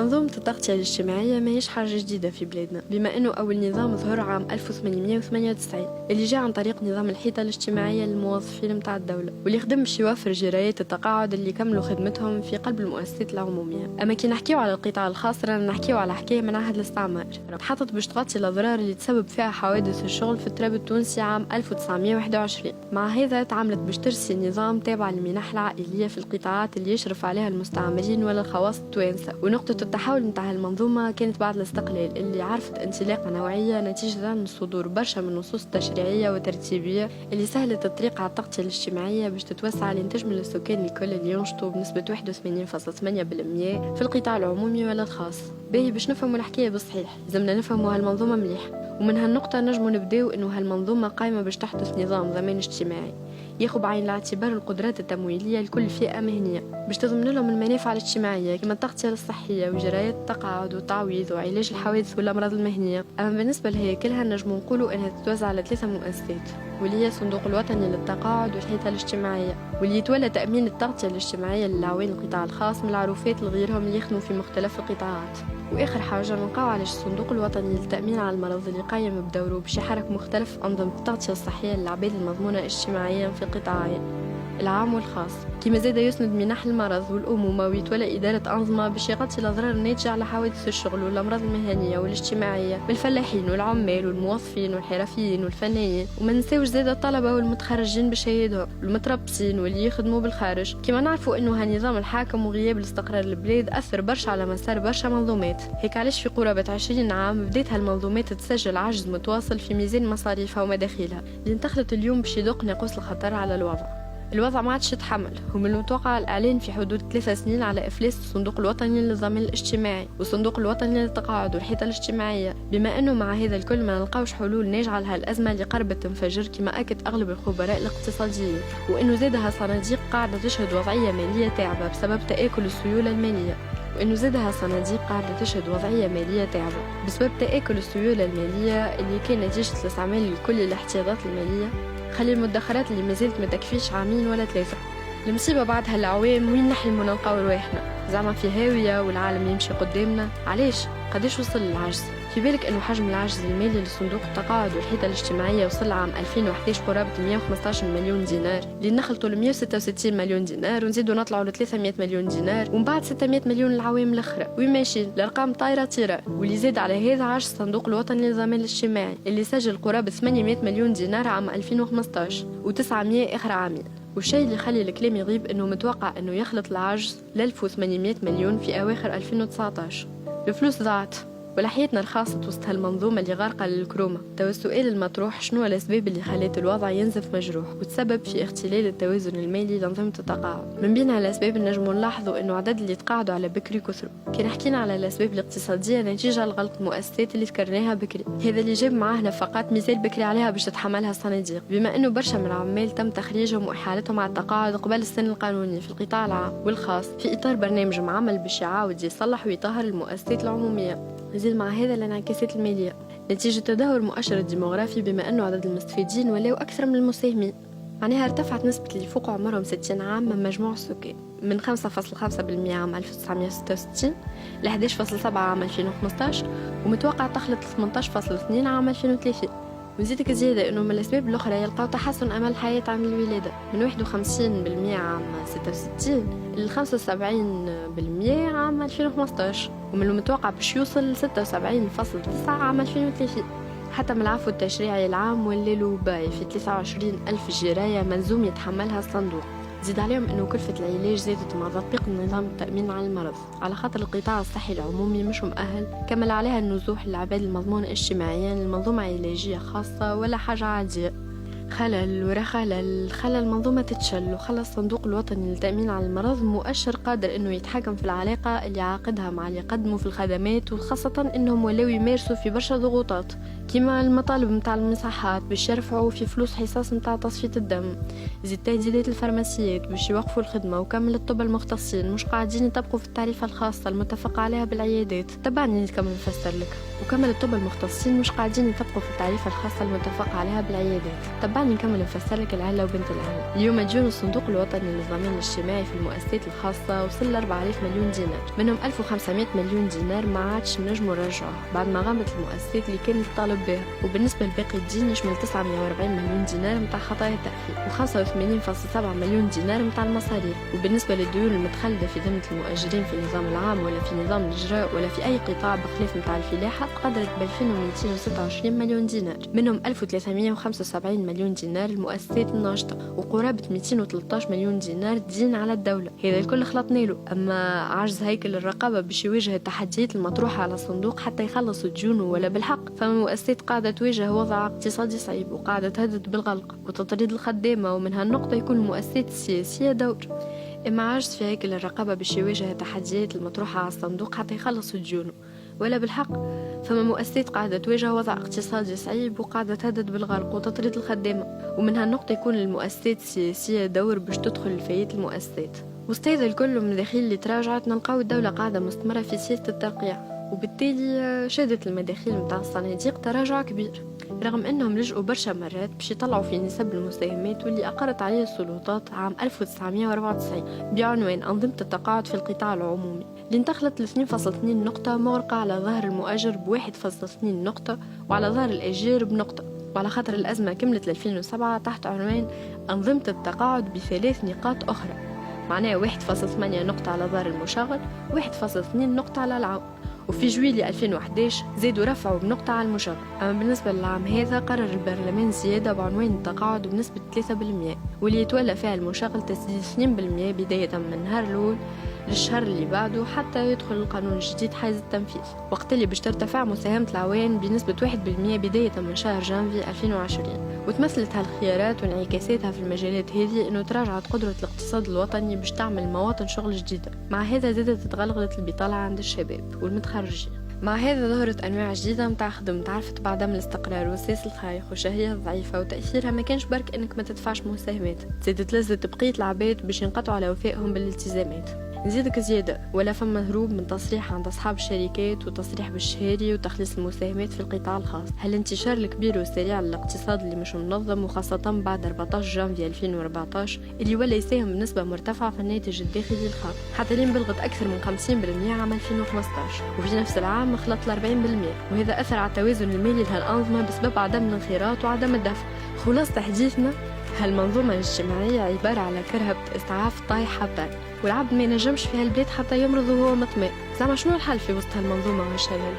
منظومة التغطية الاجتماعية ماهيش حاجة جديدة في بلادنا، بما أنه أول نظام ظهر عام 1898 اللي جاء عن طريق نظام الحيطة الاجتماعية للموظفين متاع الدولة، واللي يخدم باش يوفر جرايات التقاعد اللي كملوا خدمتهم في قلب المؤسسات العمومية. أما كي نحكيو على القطاع الخاص رانا نحكيو على حكاية من عهد الاستعمار، تحطت باش تغطي الأضرار اللي تسبب فيها حوادث الشغل في التراب التونسي عام 1921. مع هذا تعملت باش ترسي نظام تابع للمنح العائلية في القطاعات اللي يشرف عليها المستعمرين ولا الخواص التوانسة. ونقطة التحول نتاع المنظومة كانت بعد الاستقلال اللي عرفت انطلاقة نوعية نتيجة عن صدور برشا من النصوص التشريعية والترتيبية اللي سهلت الطريق على التغطية الاجتماعية باش تتوسع لتشمل السكان الكل اللي ينشطوا بنسبة 81.8% في القطاع العمومي ولا الخاص. باهي باش نفهموا الحكاية بالصحيح لازمنا نفهموا هالمنظومة مليح، ومن هالنقطة نجموا نبداو انه هالمنظومة قائمة باش تحدث نظام ضمان اجتماعي ياخذ بعين الاعتبار القدرات التمويلية لكل فئة مهنية باش تضمن لهم المنافع الاجتماعية كما التغطية الصحية وجرايات التقاعد والتعويض وعلاج الحوادث والأمراض المهنية. أما بالنسبة لهي كلها نجموا نقولوا أنها تتوزع على 3 مؤسسات، واللي هي الصندوق الوطني للتقاعد والحيطة الاجتماعية، واللي يتولى تأمين التغطية الاجتماعية للعوين القطاع الخاص من العروفات لغيرهم اللي يخدموا في مختلف القطاعات. واخر حاجه نلقاو على الصندوق الوطني للتامين على المرض اللي قايم بدوره باش يحرك مختلف انظمه التغطيه الصحيه للعباد المضمونه اجتماعيا في القطاعين العام والخاص، كما زاد يسند منح المرض والأمومة ويتولى إدارة أنظمة باش يغطي الأضرار الناتجة على حوادث الشغل والأمراض المهنية والاجتماعية بالفلاحين والعمال والموظفين والحرفيين والفنيين. وما نساوش زاد الطلبة والمتخرجين بشهادهم والمتربصين واللي يخدموا بالخارج. كما نعرفوا أنه هالنظام الحاكم وغياب الاستقرار البلاد أثر برشا على مسار برشا منظومات، هيك علاش في قرابة 20 عام بدات هالمنظومات تسجل عجز متواصل في ميزان مصاريفها ومداخيلها اللي انتقلت اليوم باش يدق ناقوس الخطر على الوضع ما عادش يتحمل. ومن المتوقع الإعلان في حدود 3 سنين على إفلاس الصندوق الوطني للضمان الاجتماعي والصندوق الوطني للتقاعد والحيطة الاجتماعية، بما أنه مع هذا الكل ما نلقاوش حلول ناجعة لهالأزمة اللي قربت تنفجر كما أكد أغلب الخبراء الاقتصاديين. وأنه زادها صناديق قاعدة تشهد وضعية مالية تعبة بسبب تآكل السيولة المالية، بسبب تآكل السيولة المالية اللي كان نتيجة الاستعمال لكل الاحتياطات المالية خلي المدخرات اللي مازالت ما تكفيش عامين ولا 3. المصيبة بعد هالعوام وين نحلموا نلقاو رواحنا؟ زعما في هاوية والعالم يمشي قدامنا؟ علاش؟ قداش وصل العجز؟ في بالك انه حجم العجز المالي لصندوق التقاعد والحيطة الاجتماعية وصل عام 2011 قرابة 115 مليون دينار، اللي نخلطوا ل 166 مليون دينار ونزيدوا نطلعوا ل 300 مليون دينار ومن بعد 600 مليون العوام الاخرى. وين ماشي؟ الارقام طايرة. واللي زاد على هذا عجز الصندوق الوطني للضمان الاجتماعي اللي سجل قرابة 800 مليون دينار عام 2015 و900 اخر عامين. والشيء اللي يخلي الكلام يغيب انه متوقع انه يخلط العجز ل 1800 مليون في اواخر 2019. الفلوس ضاعت ولا حياتنا الخاصة وسط هالمنظومة اللي غارقة للكرومة. تو السؤال المطروح شنو الأسباب اللي خلت الوضع ينزف مجروح وتسبب في اختلال التوازن المالي لأنظمة التقاعد؟ من بين هالأسباب نجموا نلاحظوا إنه عدد اللي تقاعدوا على بكري كثروا. كان حكينا على الأسباب الاقتصادية نتيجة لغلق المؤسسات اللي ذكرناها بكري، هذا اللي جاب معاه نفقات ميزال بكري عليها باش تتحملها الصناديق، بما إنه برشا من العمال تم تخريجهم وإحالتهم على التقاعد قبل السن القانوني في القطاع العام والخاص في إطار برنامج معمل باش يعاود يصلح ويطهر المؤسسات العمومية. نزيد مع هذا الانعكاسات المالية نتيجة تدهور المؤشر الديموغرافي، بما أنه عدد المستفيدين ولاو أكثر من المساهمين، معناها ارتفعت نسبة اللي فوق عمرهم 60 عام من مجموع السكان من 5.5% عام 1966 ل 11.7 عام 2015 ومتوقع تخلط 18.2 عام 2030. ونزيدك زيادة أنه من الأسباب الأخرى يلقاو تحسن أمل الحياة عام الولادة من 51% عام 66 ل 75% عام 2015 ومن المتوقع باش يوصل ل 76.9 عام 2030. حتى من العفو التشريعي العام والليلو باي في 23,000 جراية ملزوم يتحملها الصندوق. زيد عليهم انه كلفة العلاج زادت مع تطبيق نظام التأمين على المرض على خاطر القطاع الصحي العمومي مش مؤهل كمل عليها النزوح للعباد المضمون اجتماعيا للمنظومة علاجية خاصة ولا حاجة عادية. خلل ورا خلل المنظومة تتشل وخلى الصندوق الوطني للتأمين على المرض مؤشر قادر انه يتحكم في العلاقة اللي عاقدها مع اللي يقدموا في الخدمات، وخاصة انهم ولاو يمارسوا في برشا ضغوطات كما المطالب متاع المصحات باش يرفعوا في فلوس حصص متاع تصفية الدم، زيد تهديدات الفارماسيات باش يوقفوا الخدمة، وكامل الطب المختصين مش قاعدين يطبقوا في التعريفة الخاصة المتفق عليها بالعيادات. تبعني نكمل نفسر لك. وكمل الطب المختصين مش قاعدين يطبقوا في التعريفة الخاصة المتفق عليها بالعيادات. تبعني نكمل نفسرلك العلة وبنت العلة. اليوم ديون الصندوق الوطني للضمان الاجتماعي في المؤسسات الخاصة وصل ل 4000 مليون دينار، منهم 1500 مليون دينار ما عادش نجموا نرجعوها بعد ما غامت المؤسسات اللي كانت تطالب بها، وبالنسبة لباقي الدين يشمل 940 مليون دينار متاع خطايا التأخير و85.7 مليون دينار متاع المصاريف. وبالنسبة للديون المتخلدة في ذمة المؤجرين في النظام العام ولا في نظام الإجراء ولا في أي قطاع بخلاف متاع الفلاحة قدرت ب 2226 مليون دينار، منهم 1375 مليون دينار المؤسسات الناشطة وقرابة 213 مليون دينار دين على الدولة. هذا الكل خلطنا له. أما عجز هيكل الرقابة باش يواجه التحديات المطروحة على الصندوق حتى يخلص ديونه ولا بالحق، فما مؤسسات قاعدة تواجه وضع اقتصادي صعيب وقاعدة تهدد بالغلق وتطريد الخدامة، ومن هالنقطة يكون المؤسسات السياسية دور. إما عجز في هيكل الرقابة باش يواجه التحديات المطروحة على الصندوق حتى يخلص ديونه ولا بالحق، فما مؤسسات قاعدة تواجه وضع اقتصادي صعيب وقاعدة تهدد بالغرق وتطريد الخدامة، ومن هالنقطة يكون المؤسسات السياسية دور باش تدخل لفايات المؤسسات. وسط هذا الكل من الدخيل اللي تراجعت نلقاو الدولة قاعدة مستمرة في سياسة الترقيع، وبالتالي شهدت المداخيل متاع الصناديق تراجع كبير، رغم انهم لجؤوا برشا مرات باش يطلعوا في نسب المساهمات واللي اقرت عليه السلطات عام 1994 بعنوان أنظمة التقاعد في القطاع العمومي، اللي انتقلت ل 2.2 نقطة مغرقة على ظهر المؤجر ب 1.2 نقطة وعلى ظهر الأجير بنقطة، وعلى خاطر الأزمة كملت ل 2007 تحت عنوان أنظمة التقاعد ب3 نقاط أخرى، معناها 1.8 نقطة على ظهر المشغل و1.2 نقطة على العون. وفي جويلية 2011 زادوا رفعوا بنقطة على المشغل. أما بالنسبة للعام هذا قرر البرلمان زيادة بعنوان التقاعد بنسبة 3%، واللي يتولى فيها المشغل تسديد 2% بداية من النهار الأول للشهر اللي بعده حتى يدخل القانون الجديد حيز التنفيذ، وقت اللي باش ترتفع مساهمة العوان بنسبة 1% بداية من شهر جانفي 2020. وتمثلت هالخيارات وانعكاساتها في المجالات هذه انه تراجعت قدرة الاقتصاد الوطني باش تعمل مواطن شغل جديدة، مع هذا زادت تغلغلت البطالة عند الشباب والمتخرجين. مع هذا ظهرت أنواع جديدة متاع خدمة تعرفت بعدم الاستقرار والسياسة الخايخ وشهية ضعيفة، وتأثيرها ما كانش برك إنك ما تدفعش مساهمات، زادت لزت بقية العباد باش ينقطعوا على وفائهم بالالتزامات. نزيدك زيادة ولا فما هروب من تصريح عند أصحاب الشركات وتصريح بالشهري وتخليص المساهمات في القطاع الخاص. هالانتشار الكبير والسريع للاقتصاد اللي مش منظم، وخاصة بعد 14 جانفي 2014 اللي ولا يساهم بنسبة مرتفعة في الناتج الداخلي الخام، حتى لين بلغت أكثر من 50% عام 2015، وفي نفس العام خلط ل 40%، وهذا أثر على التوازن المالي لهالأنظمة بسبب عدم الانخراط وعدم الدفع. خلاصة حديثنا، هالمنظومة الاجتماعية عبارة على كرهبة إسعاف طايحة طاي، والعبد ما ينجمش في هالبلاد حتى يمرض وهو مطمئن. زعما شنو الحل في وسط هالمنظومة والشلل؟